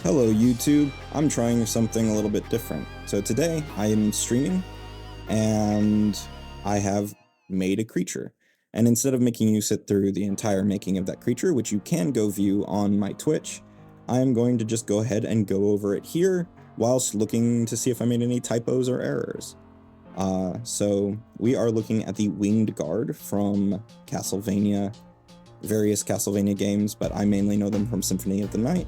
Hello YouTube, I'm trying something a little bit different. So today I am streaming and I have made a creature. And instead of making you sit through the entire making of that creature, which you can go view on my Twitch, I'm going to just go ahead and go over it here whilst looking to see if I made any typos or errors. So we are looking at the Winged Guard from Castlevania, various Castlevania games, but I mainly know them from Symphony of the Night.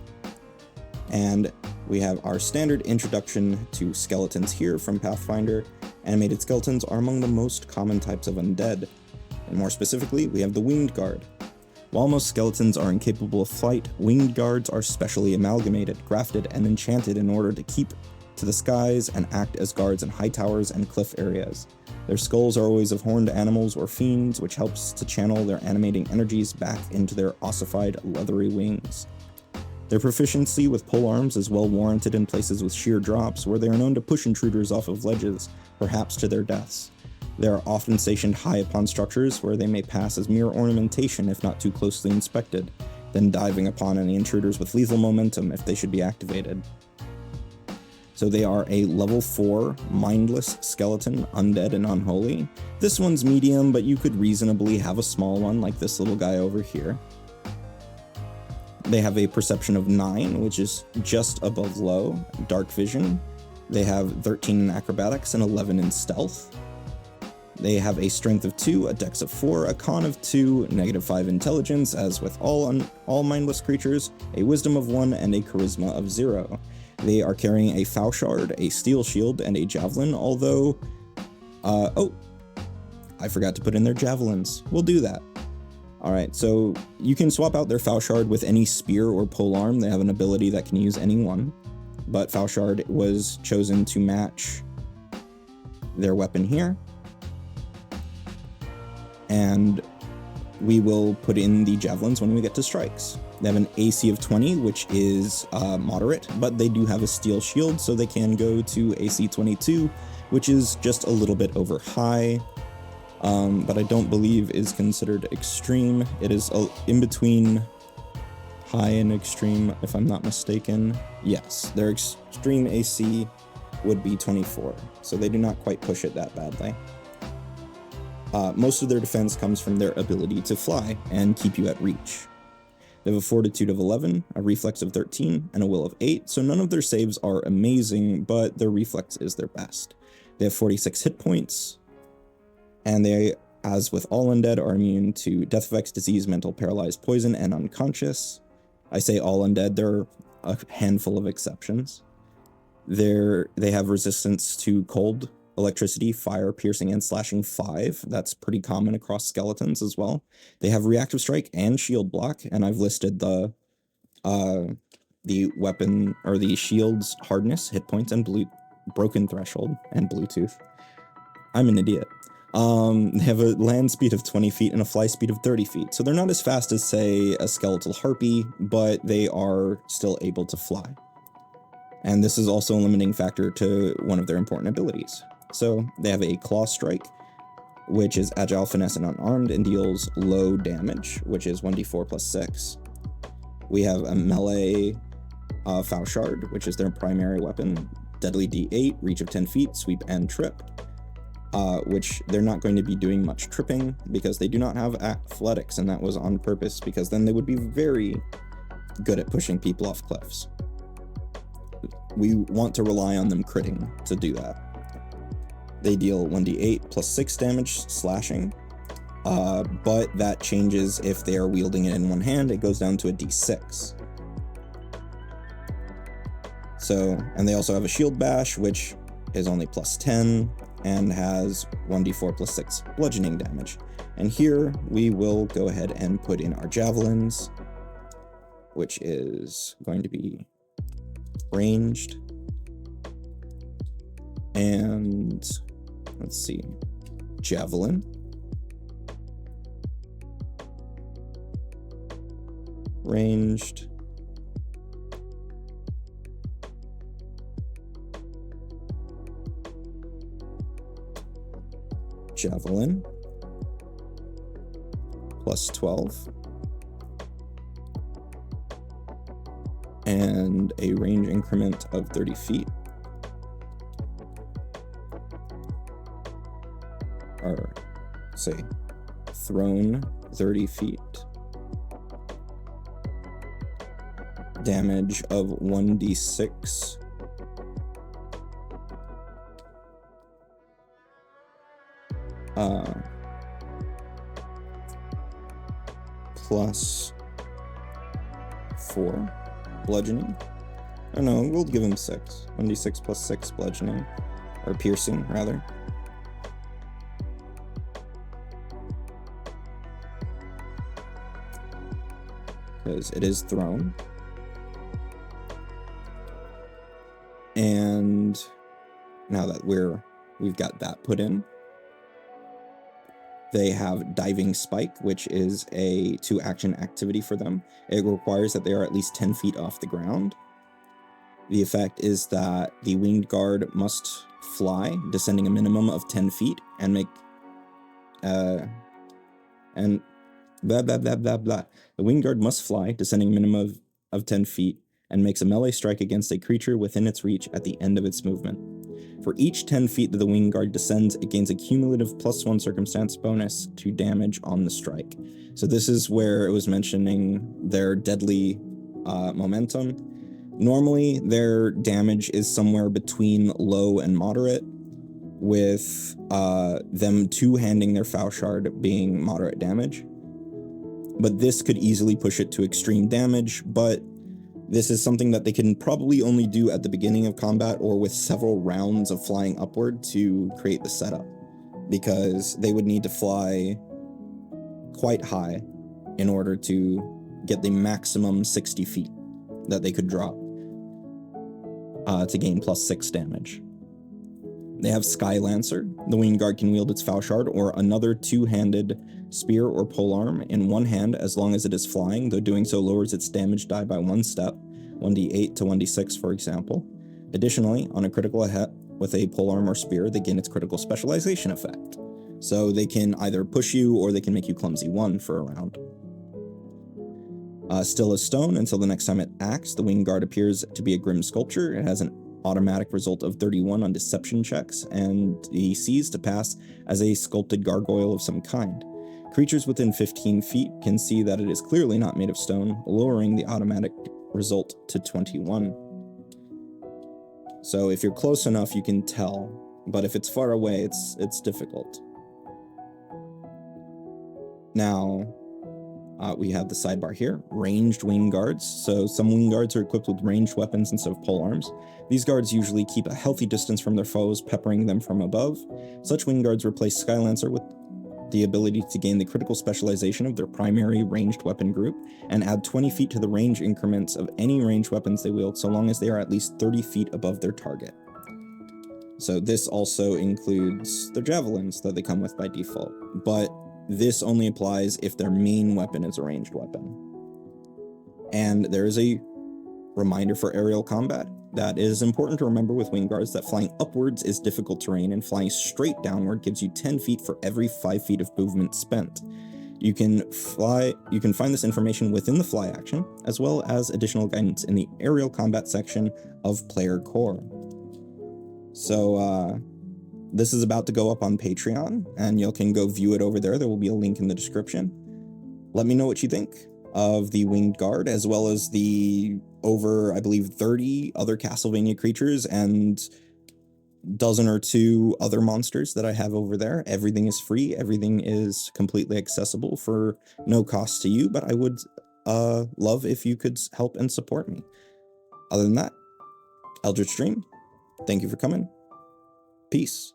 And we have our standard introduction to skeletons here from Pathfinder. Animated skeletons are among the most common types of undead. And more specifically, we have the Winged Guard. While most skeletons are incapable of flight, Winged Guards are specially amalgamated, grafted, and enchanted in order to keep to the skies and act as guards in high towers and cliff areas. Their skulls are always of horned animals or fiends, which helps to channel their animating energies back into their ossified, leathery wings. Their proficiency with polearms is well warranted in places with sheer drops, where they are known to push intruders off of ledges, perhaps to their deaths. They are often stationed high upon structures, where they may pass as mere ornamentation if not too closely inspected, then diving upon any intruders with lethal momentum if they should be activated. So they are a level 4 mindless skeleton, undead and unholy. This one's medium, but you could reasonably have a small one like this little guy over here. They have a perception of 9, which is just above low, dark vision. They have 13 in acrobatics and 11 in stealth. They have a strength of 2, a dex of 4, a con of 2, -5 intelligence, as with all mindless creatures, a wisdom of 1, and a charisma of 0. They are carrying a Fauchard, a steel shield, and a javelin, although, oh, I forgot to put in their javelins. We'll do that. Alright, so you can swap out their Fauchard with any spear or polearm. They have an ability that can use any one, but Fauchard was chosen to match their weapon here. And we will put in the javelins when we get to strikes. They have an AC of 20, which is moderate, but they do have a steel shield, so they can go to AC 22, which is just a little bit over high. But I don't believe is considered extreme. It is in between high and extreme, if I'm not mistaken. Yes, their extreme AC would be 24, so they do not quite push it that badly. Most of their defense comes from their ability to fly and keep you at reach. They have a fortitude of 11, a reflex of 13, and a will of 8, so none of their saves are amazing, but their reflex is their best. They have 46 hit points, and they, as with all undead, are immune to death effects, disease, mental, paralyzed, poison, and unconscious. I say all undead, there are a handful of exceptions. They have resistance to cold, electricity, fire, piercing, and slashing 5. That's pretty common across skeletons as well. They have reactive strike and shield block, and I've listed the weapon, or the shield's hardness, hit points, and broken threshold, and Bluetooth. I'm an idiot. They have a land speed of 20 feet and a fly speed of 30 feet, so they're not as fast as, say, a skeletal harpy, but they are still able to fly. And this is also a limiting factor to one of their important abilities. So they have a claw strike, which is agile, finesse, and unarmed, and deals low damage, which is 1d4 plus 6. We have a melee Fauchard, which is their primary weapon, deadly d8, reach of 10 feet, sweep, and trip. Which they're not going to be doing much tripping because they do not have athletics, and that was on purpose because then they would be very good at pushing people off cliffs. We want to rely on them critting to do that. They deal 1d8 plus 6 damage slashing, but that changes if they are wielding it in one hand. It goes down to a d6. So, and they also have a shield bash, which is only plus 10, and has 1d4 plus 6 bludgeoning damage. And here we will go ahead and put in our javelins, which is going to be ranged. And let's see, javelin, ranged, javelin, plus 12, and a range increment of 30 feet. Or, say, thrown 30 feet. Damage of 1d6. Plus 4 bludgeoning. Oh no, we'll give him 6. 1d6 plus 6 bludgeoning. Or piercing, rather. Because it is thrown. And now that we've got that put in, they have Diving Spike, which is a 2-action activity for them. It requires that they are at least 10 feet off the ground. The effect is that the winged guard must fly, descending a minimum of 10 feet, and make and blah blah blah blah blah. The winged guard must fly, descending a minimum of 10 feet, and makes a melee strike against a creature within its reach at the end of its movement. For each 10 feet that the winged guard descends, it gains a cumulative +1 circumstance bonus to damage on the strike. So this is where it was mentioning their deadly momentum. Normally, their damage is somewhere between low and moderate, with them two-handing their foul shard being moderate damage. But this could easily push it to extreme damage, but this is something that they can probably only do at the beginning of combat or with several rounds of flying upward to create the setup, because they would need to fly quite high in order to get the maximum 60 feet that they could drop to gain +6 damage. They have Sky Lancer. The winged guard can wield its foul shard or another two-handed spear or polearm in one hand as long as it is flying, though doing so lowers its damage die by 1 step, 1d8 to 1d6 for example. Additionally, on a critical hit with a polearm or spear, they gain its critical specialization effect. So they can either push you or they can make you clumsy 1 for a round. Still as stone until the next time it acts. The winged guard appears to be a grim sculpture. It has an automatic result of 31 on deception checks, and he sees to pass as a sculpted gargoyle of some kind. Creatures within 15 feet can see that it is clearly not made of stone, lowering the automatic result to 21. So if you're close enough, you can tell, but if it's far away, it's difficult. Now, we have the sidebar here, ranged wing guards. So some wing guards are equipped with ranged weapons instead of polearms. These guards usually keep a healthy distance from their foes, peppering them from above. Such wing guards replace Skylancer with the ability to gain the critical specialization of their primary ranged weapon group, and add 20 feet to the range increments of any ranged weapons they wield, so long as they are at least 30 feet above their target. So this also includes their javelins that they come with by default, but this only applies if their main weapon is a ranged weapon. And there is a reminder for aerial combat that it is important to remember with wing guards that flying upwards is difficult terrain, and flying straight downward gives you 10 feet for every 5 feet of movement spent. You can find this information within the fly action, as well as additional guidance in the aerial combat section of Player Core. So, this is about to go up on Patreon, and you can go view it over there. There will be a link in the description. Let me know what you think of the Winged Guard, as well as the over, I believe, 30 other Castlevania creatures and dozen or two other monsters that I have over there. Everything is free. Everything is completely accessible for no cost to you, but I would love if you could help and support me. Other than that, Eldritch Dream, thank you for coming. Peace.